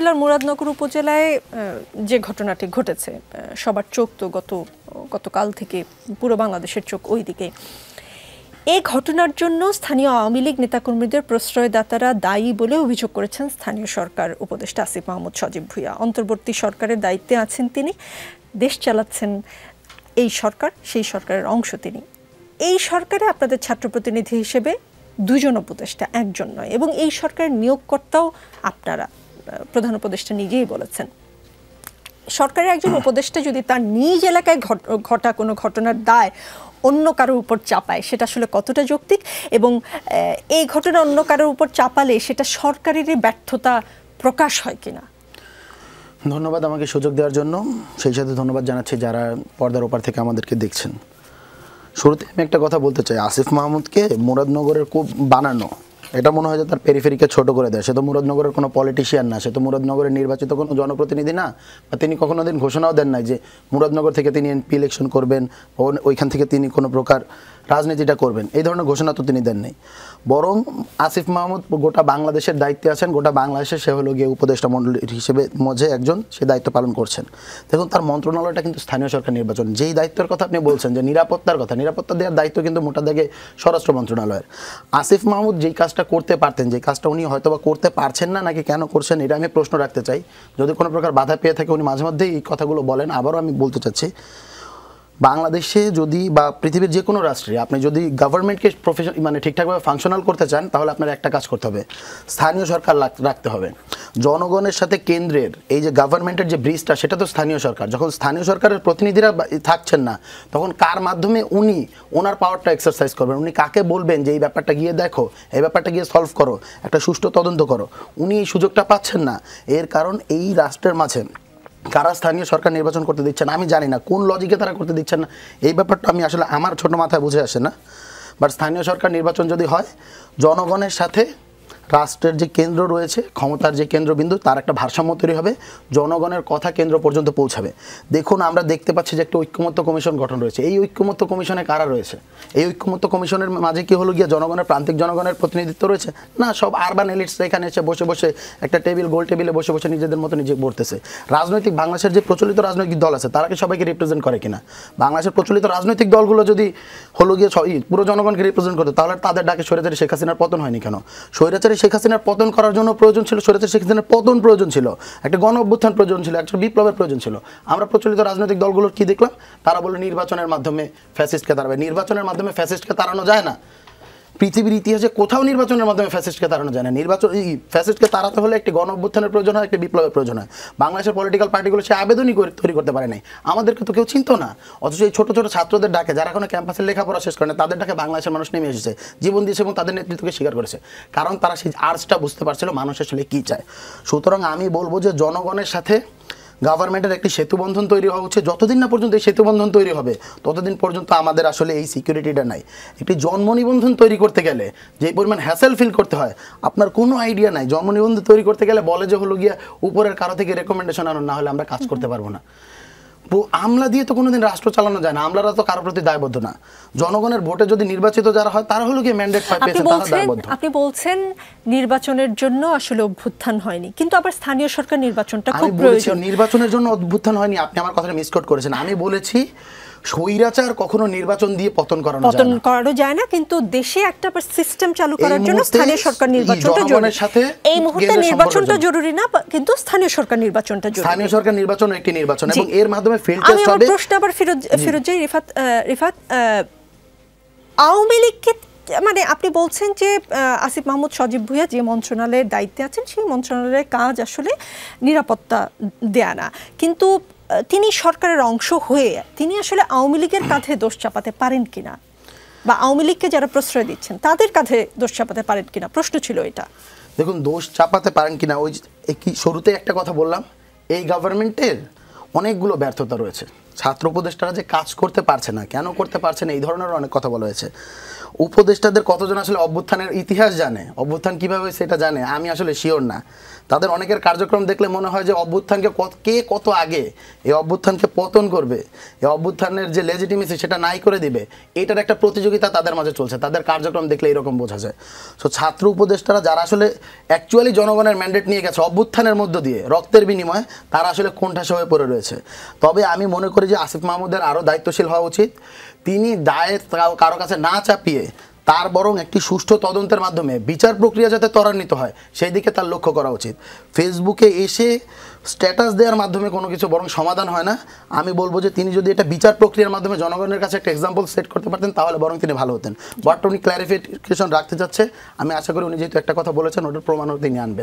কুমিল্লার মুরাদনগর উপজেলায় যে ঘটনাটি ঘটেছে, সবার চোখ তো গতকাল থেকে পুরো বাংলাদেশের চোখ ওই দিকে। এই ঘটনার জন্য স্থানীয় আওয়ামী লীগ নেতাকর্মীদের প্রশ্রয়দাতারা দায়ী বলে অভিযোগ করেছেন স্থানীয় সরকার উপদেষ্টা আসিফ মাহমুদ সজীব ভুঁইয়া। অন্তর্বর্তী সরকারের দায়িত্বে আছেন তিনি, দেশ চালাচ্ছেন এই সরকার, সেই সরকারের অংশ তিনি। এই সরকারে আপনাদের ছাত্র প্রতিনিধি হিসেবে দুজন উপদেষ্টা, একজন নয়, এবং এই সরকারের নিয়োগকর্তাও আপনারা, প্রধান উপদেষ্টা নিজেই বলেছেন। সরকারের একজন উপদেষ্টা যদি তার নিজ এলাকায় ঘটা কোনো ঘটনার দায় অন্য কারোর উপর চাপায়, সেটা আসলে কতটা যৌক্তিক, এবং এই ঘটনা অন্য কারোর উপর চাপালে সেটা সরকারেরই ব্যর্থতা প্রকাশ হয় কিনা? ধন্যবাদ আমাকে সুযোগ দেওয়ার জন্য। সেই সাথে ধন্যবাদ জানাচ্ছি যারা পর্দার ওপার থেকে আমাদেরকে দেখছেন। শুরুতে আমি একটা কথা বলতে চাই, আসিফ মাহমুদকে মুরাদনগরের খুব বানানো, এটা মনে হয় যে তার পেরিফেরিকে ছোট করে দেয়। সে তো মুরাদনগরের কোনো পলিটিশিয়ান না, সে তো মুরাদনগরের নির্বাচিত কোনো জনপ্রতিনিধি না, বা তিনি কখনো দিন ঘোষণাও দেন নাই যে মুরাদনগর থেকে তিনি এমপি ইলেকশন করবেন, ওইখান থেকে তিনি কোনো প্রকার রাজনীতিটা করবেন, এই ধরনের ঘোষণা তো তিনি দেননি। বরং আসিফ মাহমুদ গোটা বাংলাদেশের দায়িত্বে আছেন, গোটা বাংলাদেশে সে হলো গিয়ে উপদেষ্টা মণ্ডলী হিসেবে মধ্যে একজন, সে দায়িত্ব পালন করছেন। দেখুন, তার মন্ত্রণালয়টা কিন্তু স্থানীয় সরকার নির্বাচন, যেই দায়িত্বের কথা আপনি বলছেন যে নিরাপত্তার কথা, নিরাপত্তা দেওয়ার দায়িত্ব কিন্তু মোটা দাগে স্বরাষ্ট্র মন্ত্রণালয়ের। আসিফ মাহমুদ যেই কাজটা করতে পারতেন, যে কাজটা উনি হয়তো বা করতে পারছেন না, নাকি কেন করছেন, এটা আমি প্রশ্ন রাখতে চাই। যদি কোনো প্রকার বাধা পেয়ে থাকে উনি মাঝে মধ্যেই এই কথাগুলো বলেন। আবারও আমি বলতে চাচ্ছি, বাংলাদেশে যদি বা পৃথিবীর যে কোনো রাষ্ট্রে আপনি যদি গভর্নমেন্টকে মানে ঠিকঠাকভাবে ফাংশনাল করতে চান, তাহলে আপনার একটা কাজ করতে হবে, স্থানীয় সরকার রাখতে হবে। জনগণের সাথে কেন্দ্রের এই যে গভর্নমেন্টের যে ব্রিজটা, সেটা তো স্থানীয় সরকার। যখন স্থানীয় সরকারের প্রতিনিধিরা থাকছেন না, তখন কার মাধ্যমে উনি ওনার পাওয়ারটা এক্সারসাইজ করবেন? উনি কাকে বলবেন যে এই ব্যাপারটা গিয়ে দেখো, এই ব্যাপারটা গিয়ে সলভ করো, একটা সুষ্ঠু তদন্ত করো? উনি এই সুযোগটা পাচ্ছেন না। এর কারণ এই রাষ্ট্রের মাঝে কারা স্থানীয় সরকার নির্বাচন করতে দিচ্ছেন আমি জানি না, কোন লজিকে তারা করতে দিচ্ছেন না, এই ব্যাপারটা আমি আসলে আমার ছোট মাথায় বুঝে আসে না। বাট স্থানীয় সরকার নির্বাচন যদি হয়, জনগণের সাথে রাষ্ট্রের যে কেন্দ্র রয়েছে, ক্ষমতার যে কেন্দ্রবিন্দু, তার একটা ভারসাম্য তৈরি হবে, জনগণের কথা কেন্দ্র পর্যন্ত পৌঁছাবে। দেখুন, আমরা দেখতে পাচ্ছি যে একটা ঐক্যমত্য কমিশন গঠন রয়েছে। এই ঐক্যমত্য কমিশনে কারা রয়েছে? এই ঐক্যমত্য কমিশনের মাঝে কি হলো গিয়ে জনগণের, প্রান্তিক জনগণের প্রতিনিধিত্ব রয়েছে? না, সব আরবান এলিটসরা এখানে এসে বসে বসে একটা গোল টেবিলে বসে বসে নিজেদের মতো নিজে বলতেছে। রাজনৈতিক বাংলাদেশের যে প্রচলিত রাজনৈতিক দল আছে, তারা কি সবাইকে রিপ্রেজেন্ট করে কিনা? বাংলাদেশের প্রচলিত রাজনৈতিক দলগুলো যদি হলো গিয়ে পুরো জনগণকে রিপ্রেজেন্ট করতো, তাহলে তাদের ডাকে স্বৈরাচারী শেখ হাসিনার পতন হয়নি কেন? স্বৈরাচারী শেখ হাসিনার পতন করার জন্য প্রয়োজন ছিল, স্বৈরাচারী শেখ হাসিনার পতন প্রয়োজন ছিল, একটা গণ অভ্যুত্থান প্রয়োজন ছিল, একটা বিপ্লবের প্রয়োজন ছিল। আমরা প্রচলিত রাজনৈতিক দলগুলোর কি দেখলাম? তারা বলে নির্বাচনের মাধ্যমে ফ্যাসিস্টকে তাড়াবে। নির্বাচনের মাধ্যমে ফ্যাসিস্টকে তাড়ানো যায় না। পৃথিবীর ইতিহাসে কোথাও নির্বাচনের মাধ্যমে ফ্যাসিস্টকে তাড়ানো যায় না। ফ্যাসিস্টকে তাড়াতে হলে একটি গণ অভ্যুত্থানের প্রয়োজন হয়, একটি বিপ্লবের প্রয়োজন হয়। বাংলাদেশের পলিটিক্যাল পার্টিগুলো সে আবেদনই তৈরি করতে পারে নাই, আমাদেরকে তো কেউ চিনতো না। অথচ এই ছোট ছোট ছাত্রদের ডাকে, যারা এখনো ক্যাম্পাসের লেখাপড়া শেষ করে না, তাদের ডাকে বাংলাদেশের মানুষ নেমে এসেছে, জীবন দিয়েছে এবং তাদের নেতৃত্বকে স্বীকার করেছে। কারণ তারা সেই আর্জটা বুঝতে পারছিল মানুষ আসলে কী চায়। সুতরাং আমি বলবো যে জনগণের সাথে গভর্নমেন্টের একটি সেতুবন্ধন তৈরি হওয়া উচিত। যতদিন না পর্যন্ত এই সেতুবন্ধন তৈরি হবে, ততদিন পর্যন্ত আমাদের আসলে এই সিকিউরিটিটা নাই। একটি জন্ম নিবন্ধন তৈরি করতে গেলে যে পরিমাণ হ্যাসেল ফিল করতে হয়, আপনার কোনো আইডিয়া নাই। জন্ম নিবন্ধন তৈরি করতে গেলে বলে যে হলো গিয়া উপরের কারো থেকে রেকমেন্ডেশন আনুন, না হলে আমরা কাজ করতে পারবো না। আমলা দিয়ে তো কোনোদিন রাষ্ট্র চালানো যায় না। আমলারা তো কারোর প্রতি দায়বদ্ধ না। জনগণের ভোটে যদি নির্বাচিত যারা হয়, তারা হলো গিয়ে ম্যান্ডেট পেয়েছে, তারা দায়বদ্ধ। আপনি বলছেন নির্বাচনের জন্য আসলে অভ্যুত্থান হয়নি, কিন্তু আবার স্থানীয় সরকার নির্বাচনটা খুব প্রয়োজন। নির্বাচনের জন্য অভ্যুত্থান হয়নি, আপনি আমার কথাটা মিসকোট করেছেন। আমি বলেছি স্বৈরাচার কখনো নির্বাচন দিয়ে পতন করানো যায় না, কিন্তু দেশে একটা সিস্টেম চালু করার জন্য স্থানীয় সরকার নির্বাচনটা জরুরি। এই মুহূর্তে নির্বাচনটা জরুরি না, কিন্তু স্থানীয় সরকার নির্বাচনটা জরুরি। স্থানীয় সরকার নির্বাচন একটি নির্বাচন, এবং এর মাধ্যমে ফিল্ড টেস্ট হবে। আমি প্রশ্ন আবার ফিরোজ রিফাত, আওয়ামী লীগকে, মানে আপনি বলছেন যে আসিফ মাহমুদ সজীব ভুঁইয়া যে মন্ত্রণালয়ের দায়িত্বে আছেন, সেই মন্ত্রণালয়ের কাজ আসলে নিরাপত্তা দেয়া না, কিন্তু তিনি সরকারের অংশ হয়ে তিনি আসলে আওয়ামী লীগের কাঁধে দোষ চাপাতে পারেন কিনা, বা আওয়ামী লীগকে যারা প্রশ্রয় দিচ্ছেন তাদের কাঁধে দোষ চাপাতে পারেন কিনা, প্রশ্ন ছিল এটা। দেখুন, দোষ চাপাতে পারেন কিনা, ওই কি শুরুতে একটা কথা বললাম, এই গভর্নমেন্টের অনেকগুলো ব্যর্থতা রয়েছে। ছাত্র উপদেষ্টারা যে কাজ করতে পারছে না, কেন করতে পারছে না, এই ধরনের অনেক কথা বলা হয়েছে। উপদেষ্টাদের কতজন আসলে অভ্যুত্থানের ইতিহাস জানে, অভ্যুত্থান কীভাবে সেটা জানে, আমি আসলে শিওর না। তাদের অনেকের কার্যক্রম দেখলে মনে হয় যে অভ্যুত্থানকে কে কত আগে এই অভ্যুত্থানকে পতন করবে, এই অভ্যুত্থানের যে লেজিটিমেসি সেটা নাই করে দিবে, এটার একটা প্রতিযোগিতা তাদের মাঝে চলছে। তাদের কার্যক্রম দেখলে এরকম বোঝা যায়। সো ছাত্র উপদেষ্টারা যারা আসলে অ্যাকচুয়ালি জনগণের ম্যান্ডেট নিয়ে গেছে অভ্যুত্থানের মধ্য দিয়ে রক্তের বিনিময়ে, তারা আসলে কোণঠাসা হয়ে পড়ে রয়েছে। তবে আমি মনে করি যে আসিফ মাহমুদের আরও দায়িত্বশীল হওয়া উচিত। তিনি দায়ের কারো কাছে না চাপিয়ে তার বরং একটি সুষ্ঠু তদন্তের মাধ্যমে বিচার প্রক্রিয়া যাতে ত্বরান্বিত হয় সেই দিকে তার লক্ষ্য করা উচিত। ফেসবুকে এসে স্ট্যাটাস দেওয়ার মাধ্যমে কোনো কিছু বরং সমাধান হয় না। আমি বলবো যে তিনি যদি এটা বিচার প্রক্রিয়ার মাধ্যমে জনগণের কাছে একটা এক্সাম্পল সেট করতে পারতেন তাহলে বরং তিনি ভালো হতেন। বাট উনি ক্ল্যারিফিকেশন রাখতে চাচ্ছে, আমি আশা করি উনি যেহেতু একটা কথা বলেছেন ওটার প্রমাণও তিনি আনবেন।